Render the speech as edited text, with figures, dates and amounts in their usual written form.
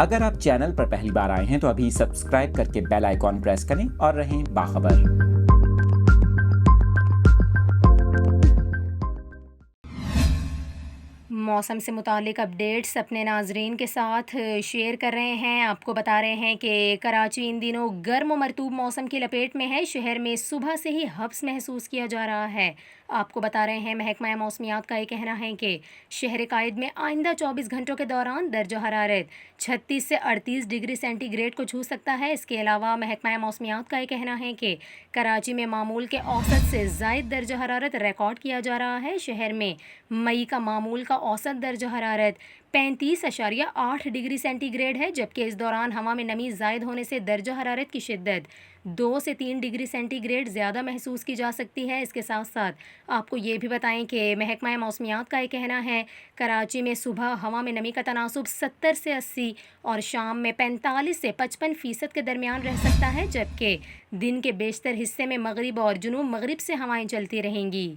اگر آپ چینل پر پہلی بار آئے ہیں تو ابھی سبسکرائب کر کے بیل آئیکن پریس کریں اور رہیں باخبر۔ موسم سے متعلق اپڈیٹس اپنے ناظرین کے ساتھ شیئر کر رہے ہیں۔ آپ کو بتا رہے ہیں کہ کراچی ان دنوں گرم و مرطوب موسم کی لپیٹ میں ہے۔ شہر میں صبح سے ہی حبس محسوس کیا جا رہا ہے۔ آپ کو بتا رہے ہیں محکمہ موسمیات کا یہ کہنا ہے کہ شہر قائد میں آئندہ 24 گھنٹوں کے دوران درجہ حرارت 36 سے 38 ڈگری سینٹی گریڈ کو چھو سکتا ہے۔ اس کے علاوہ محکمہ موسمیات کا یہ کہنا ہے کہ کراچی میں معمول کے اوسط سے زائد درجہ حرارت ریکارڈ کیا جا رہا ہے۔ شہر میں مئی کا معمول کا اوسط درجہ حرارت 35.8 ڈگری سینٹی گریڈ ہے، جبکہ اس دوران ہوا میں نمی زائد ہونے سے درجہ حرارت کی شدت 2 سے 3 ڈگری سینٹی گریڈ زیادہ محسوس کی جا سکتی ہے۔ اس کے ساتھ ساتھ آپ کو یہ بھی بتائیں کہ محکمہ موسمیات کا یہ کہنا ہے کراچی میں صبح ہوا میں نمی کا تناسب 70 سے 80 اور شام میں 45 سے 55% کے درمیان رہ سکتا ہے، جبکہ دن کے بیشتر حصے میں مغرب اور جنوب مغرب سے ہوائیں چلتی رہیں گی۔